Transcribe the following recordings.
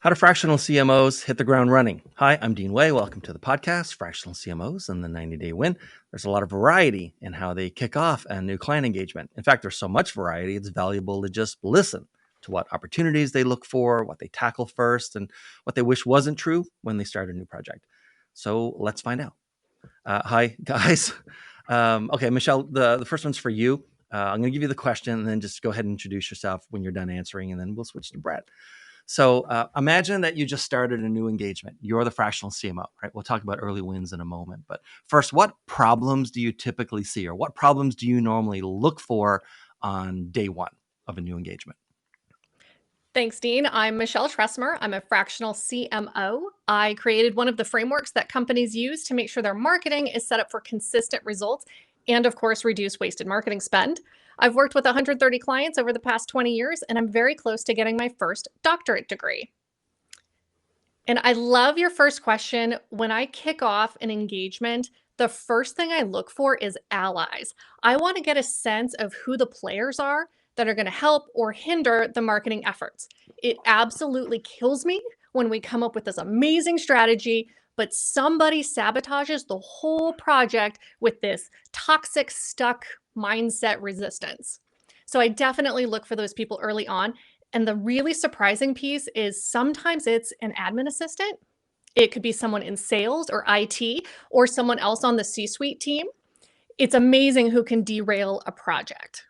How do fractional CMOs hit the ground running? Hi, I'm Dean Way. Welcome to the podcast, Fractional CMOs and the 90-Day Win. There's a lot of variety in how they kick off a new client engagement. In fact, there's so much variety, it's valuable to just listen to what opportunities they look for, what they tackle first, and what they wish wasn't true when they start a new project. So let's find out. Hi, guys. Okay, Michelle, the first one's for you. I'm going to give you the question, and then just go ahead and introduce yourself when you're done answering, and then we'll switch to Brad. So imagine that you just started a new engagement. You're the fractional CMO, right? We'll talk about early wins in a moment. But first, what problems do you typically see, or what problems do you normally look for on day one of a new engagement? Thanks, Dean. I'm Michelle Tresemer. I'm a fractional CMO. I created one of the frameworks that companies use to make sure their marketing is set up for consistent results and, of course, reduce wasted marketing spend. I've worked with 130 clients over the past 20 years, and I'm very close to getting my first doctorate degree. And I love your first question. When I kick off an engagement, the first thing I look for is allies. I want to get a sense of who the players are that are going to help or hinder the marketing efforts. It absolutely kills me when we come up with this amazing strategy, but somebody sabotages the whole project with this toxic, stuck mindset resistance. So I definitely look for those people early on. And the really surprising piece is sometimes it's an admin assistant. It could be someone in sales or IT or someone else on the C-suite team. It's amazing who can derail a project.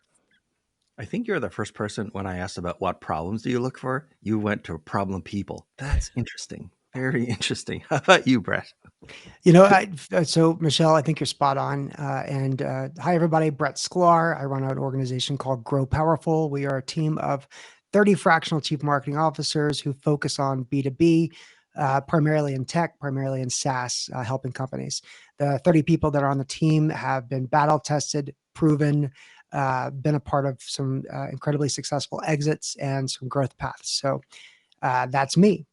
I think you're the first person when I asked about what problems do you look for, you went to problem people. That's interesting. Very interesting. How about you, Brett? So Michelle, I think you're spot on. Hi, everybody. Brett Schklar. I run an organization called Grow Powerful. We are a team of 30 fractional chief marketing officers who focus on B2B, primarily in tech, primarily in SaaS, helping companies. The 30 people that are on the team have been battle tested, proven, been a part of some incredibly successful exits and some growth paths. So that's me.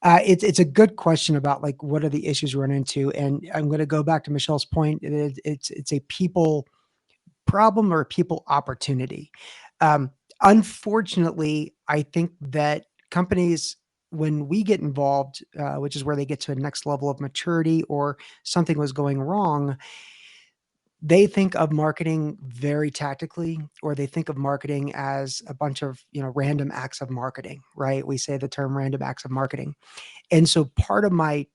It's a good question about like what are the issues we run into, and I'm going to go back to Michelle's point. It's a people problem or a people opportunity. Unfortunately, I think that companies, when we get involved, which is where they get to a next level of maturity or something was going wrong, they think of marketing very tactically, or they think of marketing as a bunch of, random acts of marketing, right? We say the term random acts of marketing. And so part of my,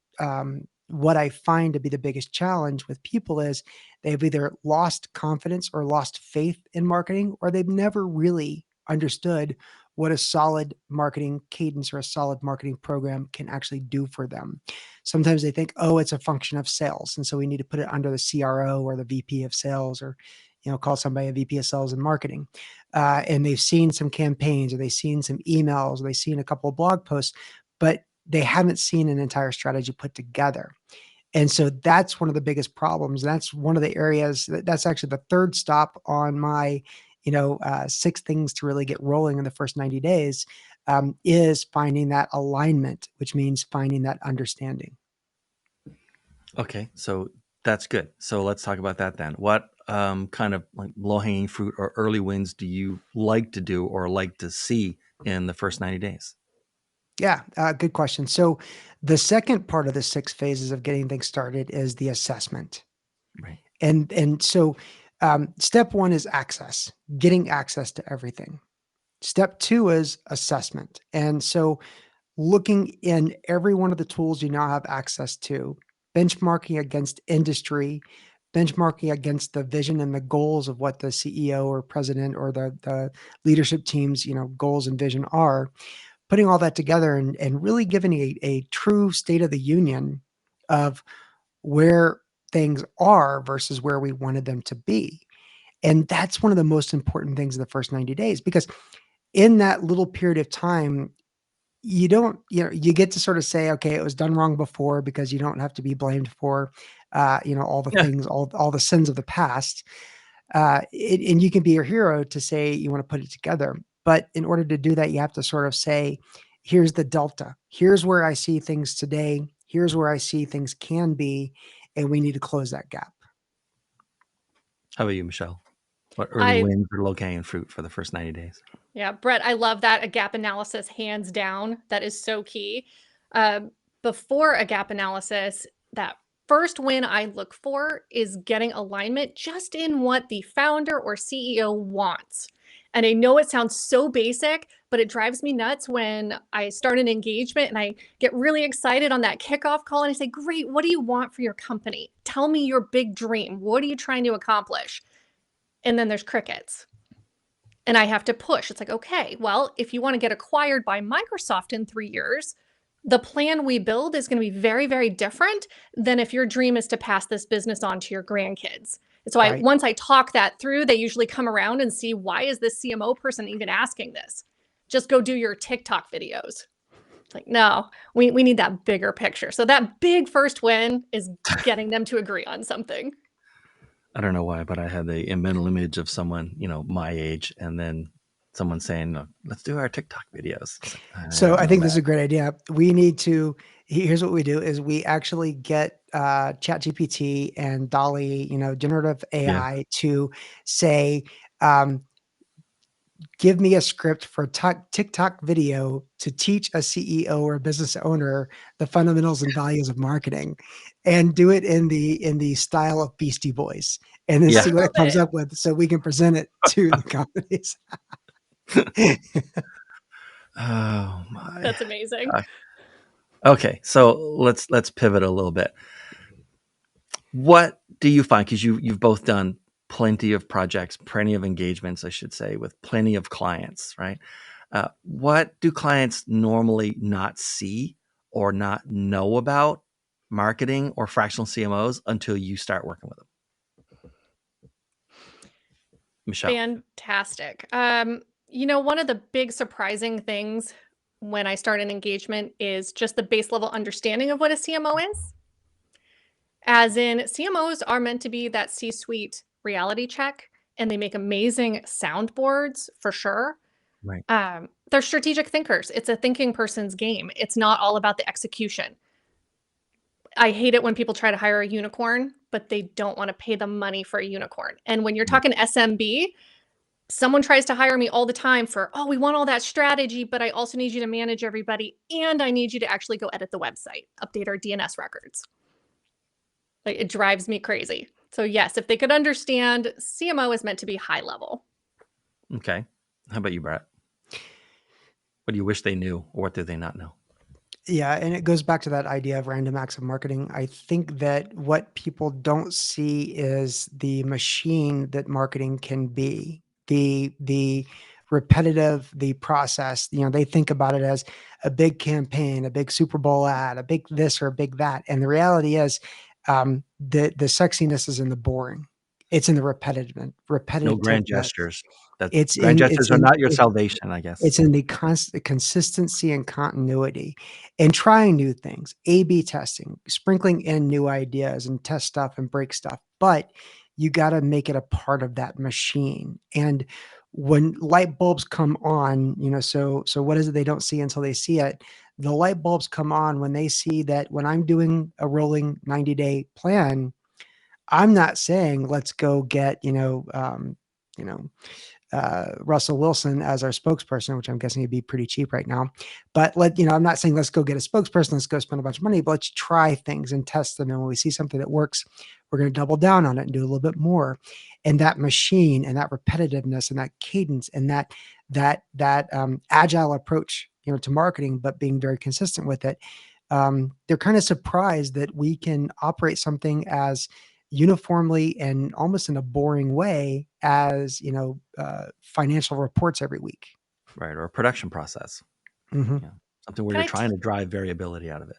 what I find to be the biggest challenge with people is they've either lost confidence or lost faith in marketing, or they've never really understood what a solid marketing cadence or a solid marketing program can actually do for them. Sometimes they think, oh, it's a function of sales, and so we need to put it under the CRO or the VP of sales, or call somebody a VP of sales and marketing. And they've seen some campaigns, or they've seen some emails, or they've seen a couple of blog posts, but they haven't seen an entire strategy put together. And so that's one of the biggest problems. That's one of the areas that's actually the third stop on my, 6 things to really get rolling in the first 90 days, is finding that alignment, which means finding that understanding. Okay, so that's good. So let's talk about that then. What kind of like low-hanging fruit or early wins do you like to do or like to see in the first 90 days? Yeah, good question. So the second part of the 6 phases of getting things started is the assessment. Right. And so step 1 is access, getting access to everything. Step 2 is assessment. And so looking in every one of the tools you now have access to, benchmarking against industry, benchmarking against the vision and the goals of what the CEO or president or the leadership team's, goals and vision are, putting all that together and really giving a true state of the union of where things are versus where we wanted them to be. And that's one of the most important things in the first 90 days, because in that little period of time, you don't, you get to sort of say, okay, it was done wrong before, because you don't have to be blamed for, all the things, all the sins of the past. And you can be your hero to say you want to put it together. But in order to do that, you have to sort of say, here's the delta. Here's where I see things today. Here's where I see things can be. And we need to close that gap. How about you, Michelle? What early wins or low-hanging fruit for the first 90 days? Yeah, Brett, I love that. A gap analysis, hands down. That is so key. Uh, Before a gap analysis, that first win I look for is getting alignment just in what the founder or CEO wants. And I know it sounds so basic, but it drives me nuts when I start an engagement and I get really excited on that kickoff call and I say, great, what do you want for your company? Tell me your big dream. What are you trying to accomplish? And then there's crickets. And I have to push. It's like, okay, well, if you want to get acquired by Microsoft in 3 years, the plan we build is going to be very, very different than if your dream is to pass this business on to your grandkids. So Right. once I talk that through, they usually come around and see, why is this CMO person even asking this? Just go do your TikTok videos. It's like, no, we need that bigger picture. So that big first win is getting them to agree on something. I don't know why, but I had a mental image of someone, my age, and then someone saying, "No, let's do our TikTok videos." It's like, So don't I know, think this is man. a great idea. We need to, here's what we do is we actually get ChatGPT and Dolly, generative Yeah. AI to say, um, give me a script for TikTok video to teach a CEO or a business owner the fundamentals and values of marketing, and do it in the style of Beastie Boys, and then Yeah. see what it Love comes it. up with, so we can present it to the companies. Oh my That's amazing. gosh. Okay, so let's pivot a little bit. What do you find? Because you've both done plenty of projects, plenty of engagements, I should say, with plenty of clients, right? What do clients normally not see or not know about marketing or fractional CMOs until you start working with them? Michelle. Fantastic. One of the big surprising things when I start an engagement is just the base level understanding of what a CMO is. As in, CMOs are meant to be that C suite reality check, and they make amazing soundboards for sure. Right. They're strategic thinkers. It's a thinking person's game. It's not all about the execution. I hate it when people try to hire a unicorn, but they don't want to pay the money for a unicorn. And when you're Right. talking SMB, someone tries to hire me all the time for, oh, we want all that strategy, but I also need you to manage everybody. And I need you to actually go edit the website, update our DNS records. Like, it drives me crazy. So yes, if they could understand, CMO is meant to be high level. Okay. How about you, Brett? What do you wish they knew, or what do they not know? Yeah, and it goes back to that idea of random acts of marketing. I think that what people don't see is the machine that marketing can be. The repetitive, the process. They think about it as a big campaign, a big Super Bowl ad, a big this or a big that. And the reality is, the sexiness is in the boring. It's in the No grand repetitiveness. gestures. That It's grand in it's gestures are in not your it, salvation, I guess. it's in the constant consistency and continuity, and trying new things, A/B testing, sprinkling in new ideas and test stuff and break stuff. But you got to make it a part of that machine. And when light bulbs come on, so what is it they don't see until they see it? The light bulbs come on when they see that when I'm doing a rolling 90-day plan, I'm not saying let's go get, you know, Russell Wilson as our spokesperson, which I'm guessing would be pretty cheap right now. But I'm not saying let's go get a spokesperson, let's go spend a bunch of money, but let's try things and test them. And when we see something that works, we're going to double down on it and do a little bit more. And that machine and that repetitiveness and that cadence and that agile approach, to marketing, but being very consistent with it. They're kind of surprised that we can operate something as uniformly and almost in a boring way as financial reports every week. Right. Or a production process. Hmm. Yeah. Something where Can you're I, trying to drive variability out of it.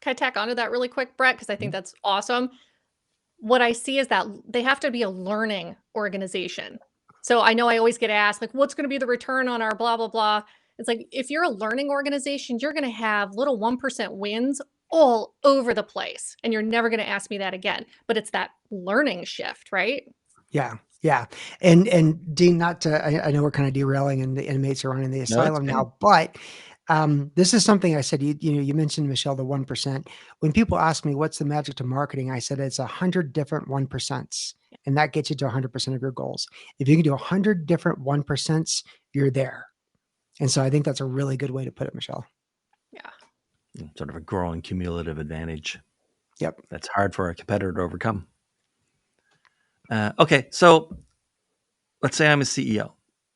can I tack onto that really quick, Brett? Because I think Mhm. that's awesome. What I see is that they have to be a learning organization. So I know I always get asked, like, what's going to be the return on our blah, blah, blah. It's like, if you're a learning organization, you're going to have little 1% wins all over the place. And you're never going to ask me that again. But it's that learning shift, right? Yeah. Yeah. And Dean, not to, I know we're kind of derailing and the inmates are on in the No, it's asylum good. now, but This is something I said, you mentioned, Michelle, the 1%. When people ask me what's the magic to marketing, I said it's 100 different 1%s, and that gets you to 100% of your goals. If you can do 100 different 1%s, you're there. And so I think that's a really good way to put it, Michelle. Yeah. Sort of a growing cumulative advantage. Yep. That's hard for a competitor to overcome. Okay, so let's say I'm a CEO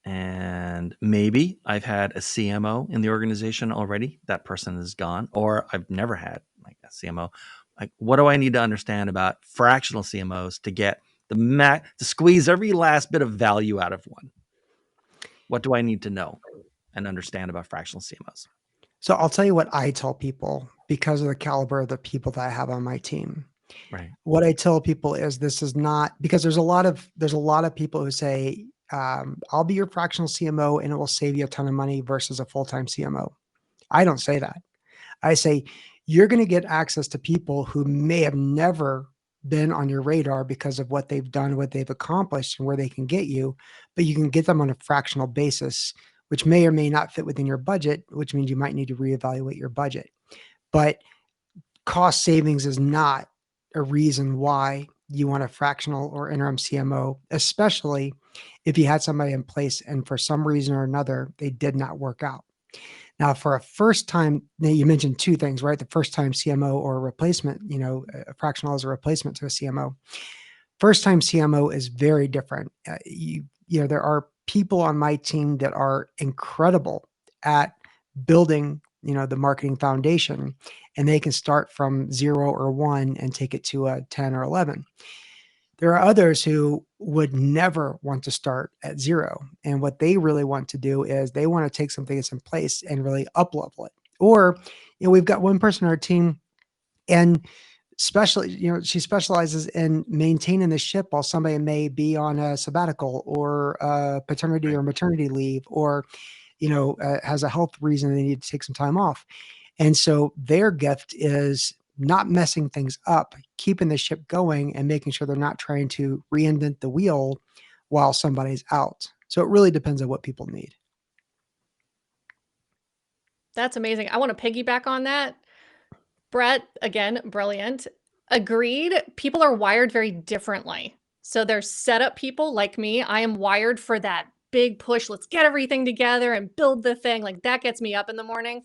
and maybe I've had a CMO in the organization already. That person is gone, or I've never had like a CMO. Like, what do I need to understand about fractional CMOs to get to squeeze every last bit of value out of one? What do I need to know and understand about fractional CMOs? So I'll tell you what I tell people because of the caliber of the people that I have on my team. Right. What I tell people is this is not because there's a lot of people who say, I'll be your fractional CMO and it will save you a ton of money versus a full-time CMO. I don't say that. I say you're going to get access to people who may have never been on your radar because of what they've done, what they've accomplished, and where they can get you, but you can get them on a fractional basis, which may or may not fit within your budget, which means you might need to reevaluate your budget. But cost savings is not a reason why you want a fractional or interim CMO, especially if you had somebody in place and for some reason or another, they did not work out. Now, for a first time, you mentioned two things, right? The first time CMO or a replacement, a fractional as a replacement to a CMO. First time CMO is very different. There are people on my team that are incredible at building, the marketing foundation, and they can start from 0 or 1 and take it to a 10 or 11. There are others who would never want to start at 0. And what they really want to do is they want to take something that's in place and really up-level it. Or, we've got one person on our team and she specializes in maintaining the ship while somebody may be on a sabbatical or paternity or maternity leave, or, has a health reason they need to take some time off. And so their gift is not messing things up, keeping the ship going and making sure they're not trying to reinvent the wheel while somebody's out. So it really depends on what people need. That's amazing. I want to piggyback on that. Brett, again, brilliant. Agreed. People are wired very differently. So there's setup people like me. I am wired for that big push. Let's get everything together and build the thing. Like that gets me up in the morning.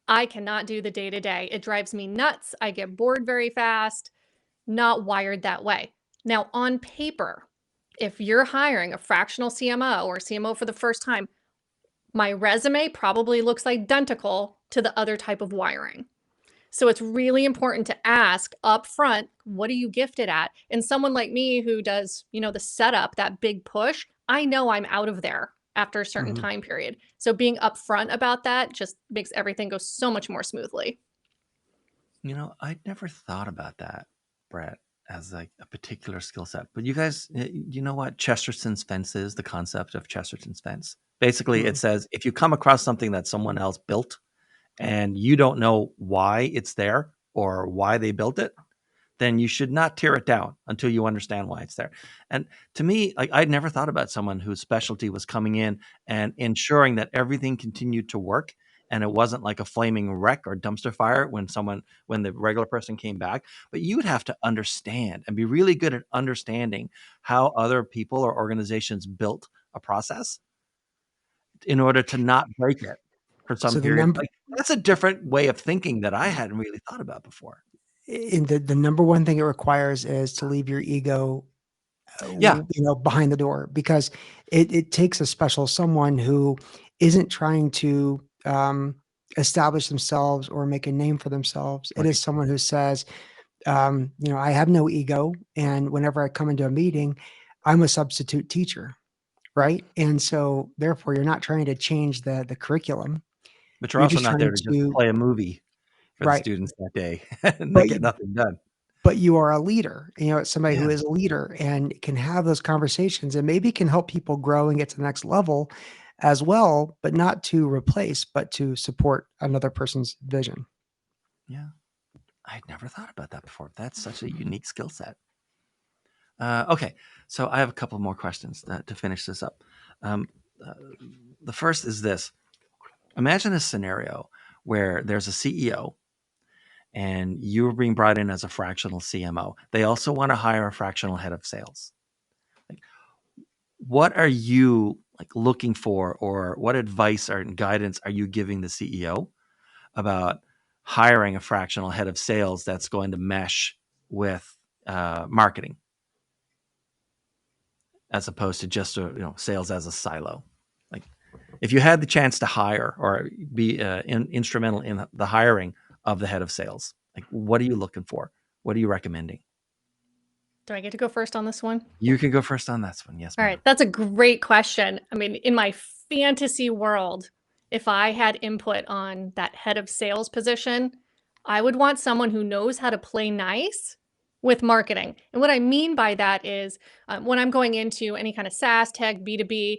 I cannot do the day to day. It drives me nuts. I get bored very fast. Not wired that way. Now, on paper, if you're hiring a fractional CMO or CMO for the first time, my resume probably looks identical to the other type of wiring. So it's really important to ask up front, what are you gifted at? And someone like me who does, the setup, that big push, I know I'm out of there after a certain time period. So being upfront about that just makes everything go so much more smoothly. I'd never thought about that, Brett, as like a particular skill set. But you guys, you know what Chesterton's fence is? The concept of Chesterton's fence. Basically, it says if you come across something that someone else built and you don't know why it's there or why they built it, then you should not tear it down until you understand why it's there. And to me, like I'd never thought about someone whose specialty was coming in and ensuring that everything continued to work and it wasn't like a flaming wreck or dumpster fire when the regular person came back. But you'd have to understand and be really good at understanding how other people or organizations built a process in order to not break it for some So the period. number Like that's a different way of thinking that I hadn't really thought about before. in the number one thing it requires is to leave your ego Yeah. behind the door, because it takes a special someone who isn't trying to establish themselves or make a name for themselves. It is Right. someone who says, I have no ego, and whenever I come into a meeting, I'm a substitute teacher, right? And so therefore, you're not trying to change the curriculum. But you're You're also just not there trying to just to play a movie for the right, students that day and they but get nothing done. but you are a leader. It's somebody who Yeah. is a leader and can have those conversations and maybe can help people grow and get to the next level as well, but not to replace, but to support another person's vision. Yeah. I'd never thought about that before. That's such a unique skill set. Okay. So I have a couple more questions to finish this up. Um, uh, the first is this. imagine a scenario where there's a CEO and you're being brought in as a fractional CMO. They also want to hire a fractional head of sales. Like, what are you like looking for, or what advice or guidance are you giving the CEO about hiring a fractional head of sales that's going to mesh with marketing, as opposed to just sales as a silo? Like, if you had the chance to hire or be instrumental in the hiring of the head of sales, like, what are you looking for? What are you recommending? Do I get to go first on this one? You can go first on this one. Yes, All ma'am. right, that's a great question. I mean, in my fantasy world, if I had input on that head of sales position, I would want someone who knows how to play nice with marketing. And what I mean by that is when I'm going into any kind of SaaS, tech, B2B,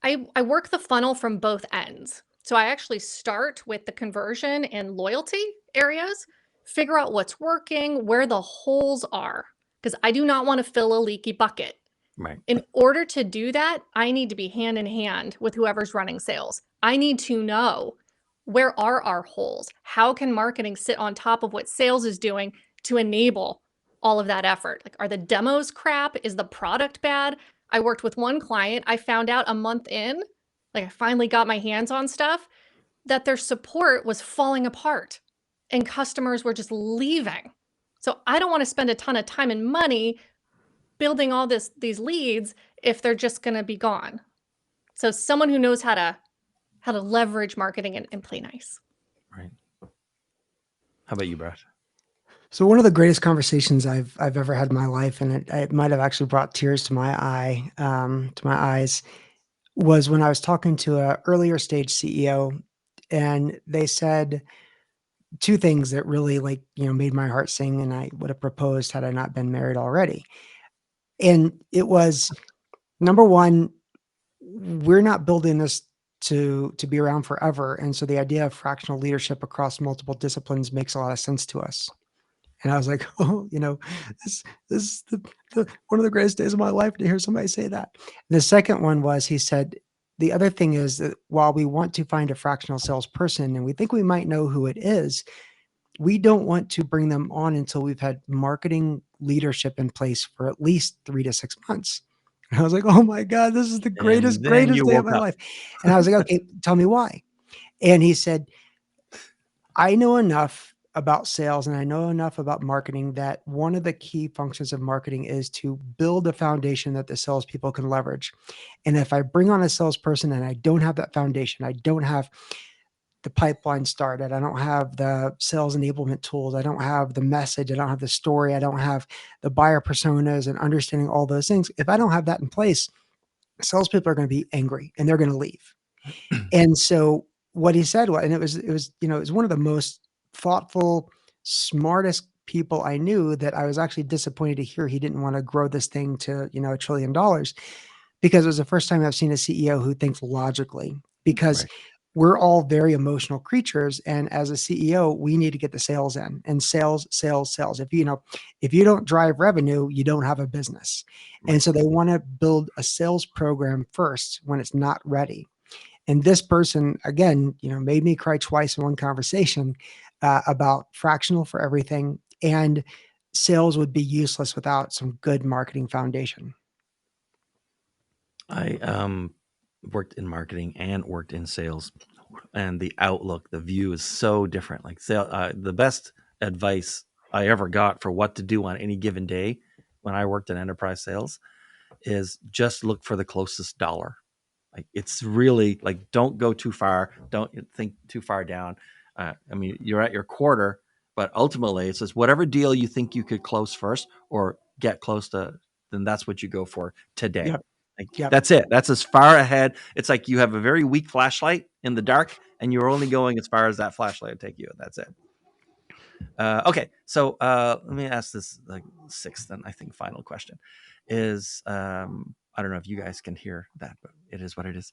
I work the funnel from both ends. So I actually start with the conversion and loyalty areas, figure out what's working, where the holes are, because I do not want to fill a leaky bucket. Right. In order to do that, I need to be hand in hand with whoever's running sales. I need to know, where are our holes? How can marketing sit on top of what sales is doing to enable all of that effort? Like, are the demos crap? Is the product bad? I worked with one client. I found out a month in, like I finally got my hands on stuff, that their support was falling apart and customers were just leaving. So I don't want to spend a ton of time and money building all these leads if they're just going to be gone. So someone who knows how to leverage marketing and play nice. Right. How about you, Brett? So one of the greatest conversations I've ever had in my life, and it might have actually brought tears to my eyes, was when I was talking to a earlier stage CEO, and they said two things that really made my heart sing, and I would have proposed had I not been married already. And it was, number one, we're not building this to be around forever, and so the idea of fractional leadership across multiple disciplines makes a lot of sense to us. And I was like, oh, this is the one of the greatest days of my life to hear somebody say that. And the second one was, he said, the other thing is that while we want to find a fractional salesperson and we think we might know who it is, we don't want to bring them on until we've had marketing leadership in place for at least 3 to 6 months. And I was like, oh my God, this is the And greatest then you day of woke my up. life. And I was like, okay, tell me why. And he said, I know enough about sales and I know enough about marketing that one of the key functions of marketing is to build a foundation that the salespeople can leverage. And if I bring on a salesperson and I don't have that foundation, I don't have the pipeline started, I don't have the sales enablement tools, I don't have the message, I don't have the story, I don't have the buyer personas and understanding all those things. If I don't have that in place, salespeople are going to be angry and they're going to leave. And so what he said was, and it was one of the most thoughtful, smartest people I knew, that I was actually disappointed to hear he didn't want to grow this thing to, $1 trillion, because it was the first time I've seen a CEO who thinks logically, because Right. we're all very emotional creatures. And as a CEO, we need to get the sales in, and sales. If you don't drive revenue, you don't have a business. Right. And so they want to build a sales program first when it's not ready. And this person, again, made me cry twice in one conversation about fractional for everything, and sales would be useless without some good marketing foundation. I worked in marketing and worked in sales, and the outlook, the view is so different. Like, the best advice I ever got for what to do on any given day when I worked in enterprise sales is just look for the closest dollar. Like, it's really like, don't go too far. Don't think too far down. I mean, you're at your quarter, but ultimately it's just whatever deal you think you could close first or get close to, then that's what you go for today. Yep. Like, Yep. that's it. That's as far ahead. It's like you have a very weak flashlight in the dark and you're only going as far as that flashlight will take you. That's it. Okay. So let me ask this sixth and I think final question is, I don't know if you guys can hear that, but it is what it is.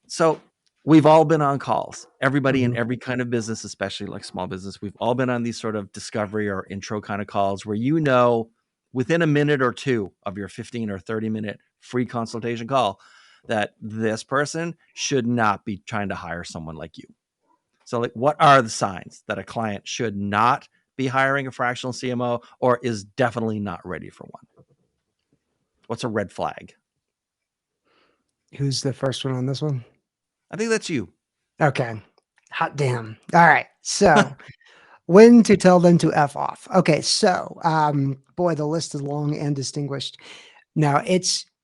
So we've all been on calls. Everybody in every kind of business, especially like small business, we've all been on these sort of discovery or intro kind of calls where, within a minute or two of your 15 or 30-minute free consultation call, that this person should not be trying to hire someone like you. So like, what are the signs that a client should not be hiring a fractional CMO or is definitely not ready for one? What's a red flag? Who's the first one on this one? I think that's you. Okay. Hot damn. All right. So when to tell them to F off. Okay. So, boy, the list is long and distinguished. Now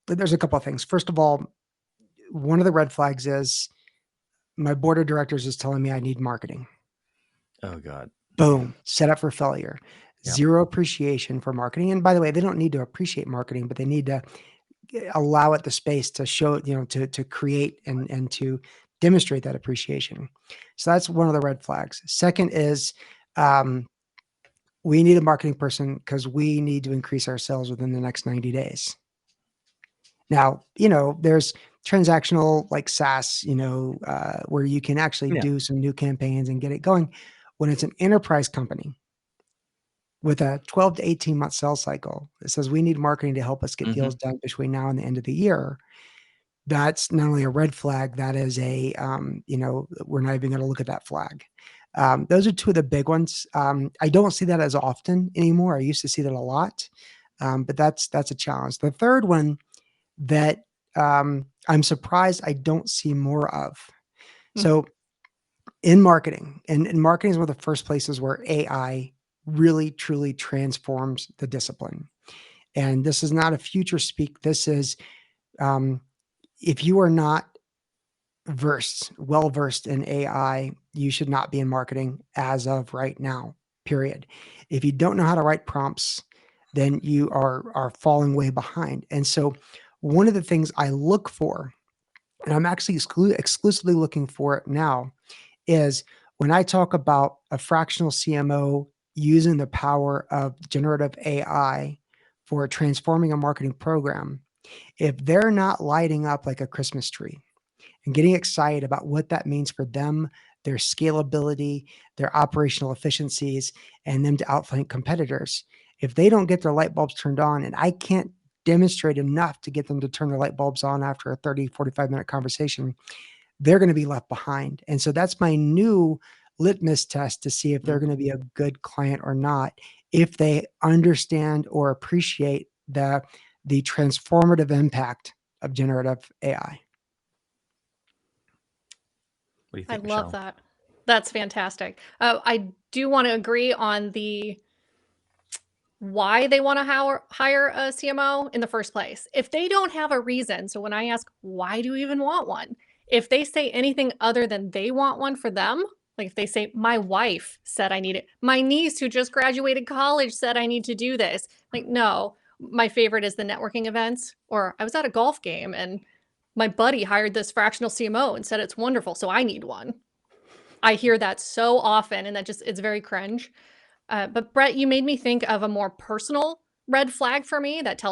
there's a couple of things. First of all, one of the red flags is my board of directors is telling me I need marketing. Oh God. Boom. Set up for failure. Yeah. Zero appreciation for marketing. And by the way, they don't need to appreciate marketing, but they need to allow it the space to show, to create and to demonstrate that appreciation. So that's one of the red flags. Second is we need a marketing person because we need to increase our sales within the next 90 days. Now, there's transactional like SaaS, where you can actually do some new campaigns and get it going. When it's an enterprise company with a 12 to 18 month sales cycle, it says we need marketing to help us get deals done between now and the end of the year. That's not only a red flag, that is a, we're not even going to look at that flag. Those are two of the big ones. I don't see that as often anymore. I used to see that a lot, but that's a challenge. The third one that I'm surprised I don't see more of. So in marketing, and marketing is one of the first places where AI really, truly transforms the discipline. And this is not a future speak. This is, if you are not well-versed in AI, you should not be in marketing as of right now, period. If you don't know how to write prompts, then you are falling way behind. And so one of the things I look for, and I'm actually exclusively looking for it now, is when I talk about a fractional CMO using the power of generative AI for transforming a marketing program, if they're not lighting up like a Christmas tree and getting excited about what that means for them, their scalability, their operational efficiencies, and them to outflank competitors, if they don't get their light bulbs turned on, and I can't demonstrate enough to get them to turn their light bulbs on after a 30, 45-minute conversation, they're going to be left behind. And so that's my new litmus test to see if they're going to be a good client or not, if they understand or appreciate the transformative impact of generative AI. What do you I think, love Michelle? that. That's fantastic. I do want to agree on the why they want to hire a CMO in the first place. If they don't have a reason, so when I ask, why do you even want one? If they say anything other than they want one for them, like if they say, my wife said I need it, my niece who just graduated college said I need to do this. Like, no, my favorite is the networking events, or I was at a golf game and my buddy hired this fractional CMO and said it's wonderful, so I need one. I hear that so often, and it's very cringe. But Brett, you made me think of a more personal red flag for me that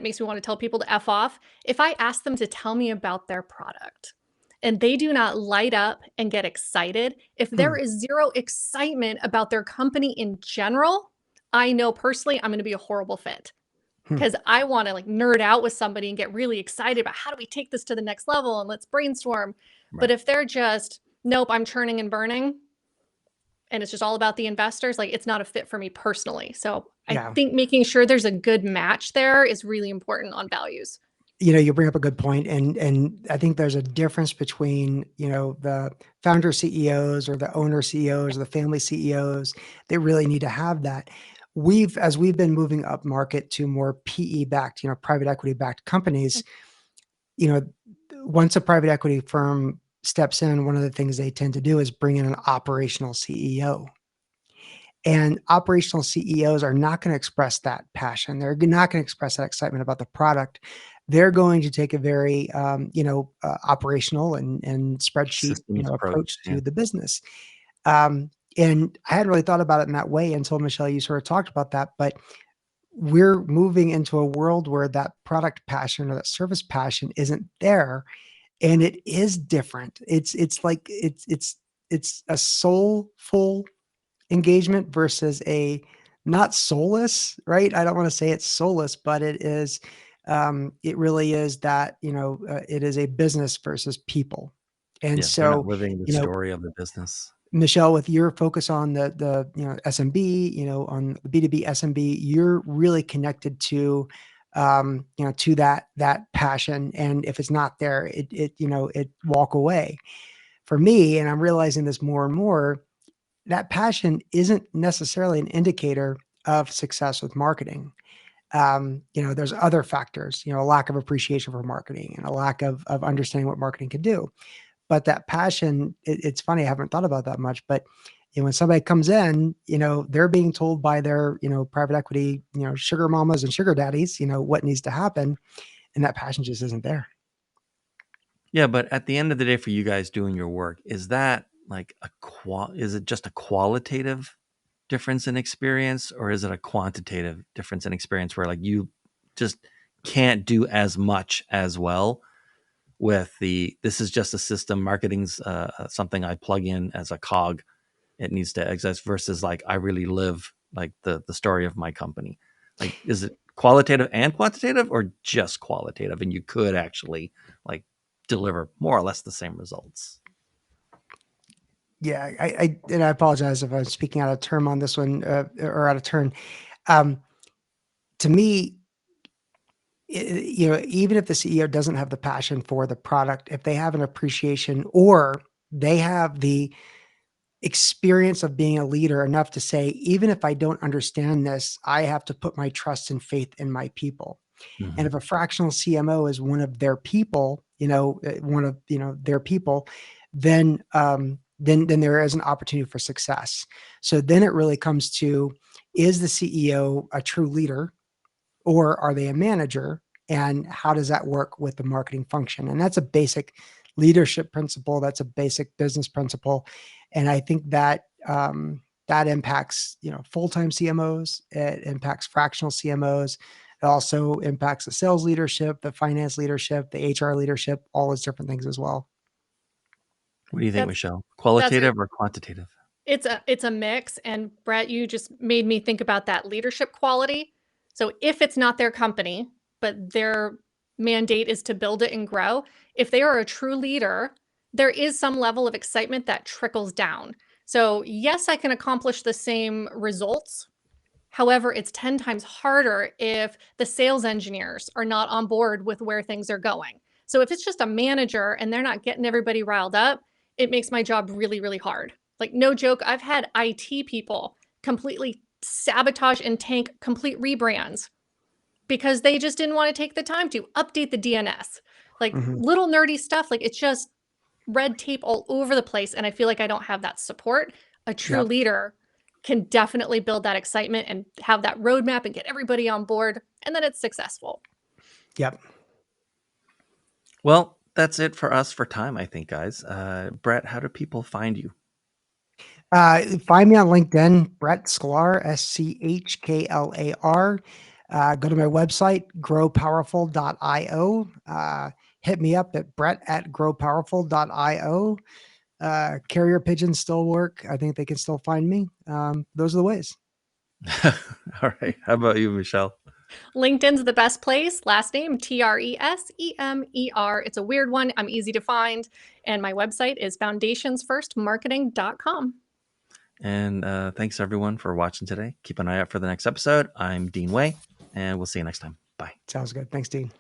makes me want to tell people to F off. If I ask them to tell me about their product and they do not light up and get excited, if there is zero excitement about their company in general, I know personally I'm going to be a horrible fit. Because I want to like nerd out with somebody and get really excited about how do we take this to the next level and let's brainstorm. Right. But if they're just, nope, I'm churning and burning, and it's just all about the investors, like it's not a fit for me personally. So I think making sure there's a good match there is really important on values. You bring up a good point, and I think there's a difference between, the founder CEOs or the owner CEOs or the family CEOs. They really need to have that. As we've been moving up market to more PE backed, private equity backed companies, once a private equity firm steps in, one of the things they tend to do is bring in an operational CEO. And operational CEOs are not going to express that passion. They're not going to express that excitement about the product. They're going to take a very, operational and spreadsheet approach to the business. And I hadn't really thought about it in that way until, Michelle, you sort of talked about that. But we're moving into a world where that product passion or that service passion isn't there, and it is different. It's a soulful engagement versus a not soulless, right? I don't want to say it's soulless, but it is It really is that, it is a business versus people. And Yeah, they're not so, living the you know, story of the business. Michelle, with your focus on the SMB, on the B2B SMB, you're really connected to, to that passion. And if it's not there, it walk away. For me, and I'm realizing this more and more, that passion isn't necessarily an indicator of success with marketing. There's other factors, a lack of appreciation for marketing and a lack of understanding what marketing can do. But that passion, it's funny, I haven't thought about that much, but when somebody comes in, they're being told by their, private equity, sugar mamas and sugar daddies, what needs to happen. And that passion just isn't there. Yeah, but at the end of the day, for you guys doing your work, is that like is it just a qualitative difference in experience, or is it a quantitative difference in experience where like you just can't do as much as well with this is just a system, marketing's something I plug in as a cog, it needs to exist, versus like I really live like the story of my company. Like, is it qualitative and quantitative, or just qualitative, and you could actually like deliver more or less the same results? Yeah, and I apologize if I'm speaking out of term on this one, or out of turn. Um, to me, even if the CEO doesn't have the passion for the product, if they have an appreciation or they have the experience of being a leader enough to say, even if I don't understand this, I have to put my trust and faith in my people. And Mm-hmm. if a fractional CMO is one of their people, their people, then there is an opportunity for success. So then it really comes to, is the CEO a true leader, or are they a manager? And how does that work with the marketing function? And that's a basic leadership principle. That's a basic business principle. And I think that that impacts, full-time CMOs. It impacts fractional CMOs. It also impacts the sales leadership, the finance leadership, the HR leadership, all those different things as well. What do you think, That's Michelle? that's Qualitative or quantitative? it's a mix. And Brett, you just made me think about that leadership quality. So if it's not their company, but their mandate is to build it and grow, if they are a true leader, there is some level of excitement that trickles down. So yes, I can accomplish the same results. However, it's 10 times harder if the sales engineers are not on board with where things are going. So if it's just a manager and they're not getting everybody riled up, it makes my job really, really hard. Like, no joke, I've had IT people completely sabotage and tank complete rebrands because they just didn't want to take the time to update the DNS. Like, Mhm. little nerdy stuff, like it's just red tape all over the place. And I feel like I don't have that support. A true Yep. leader can definitely build that excitement and have that roadmap and get everybody on board, and then it's successful. Yep. Well, that's it for us for time, I think, guys. Brett, how do people find you? Find me on LinkedIn, Brett Schklar, Schklar. Go to my website, growpowerful.io. Hit me up at brett@growpowerful.io. Carrier pigeons still work. I think they can still find me. Those are the ways. All right. How about you, Michelle? LinkedIn's the best place. Last name, Tresemer. It's a weird one. I'm easy to find. And my website is foundationsfirstmarketing.com. And thanks everyone for watching today. Keep an eye out for the next episode. I'm Dean Way, and we'll see you next time. Bye. Sounds good. Thanks, Dean.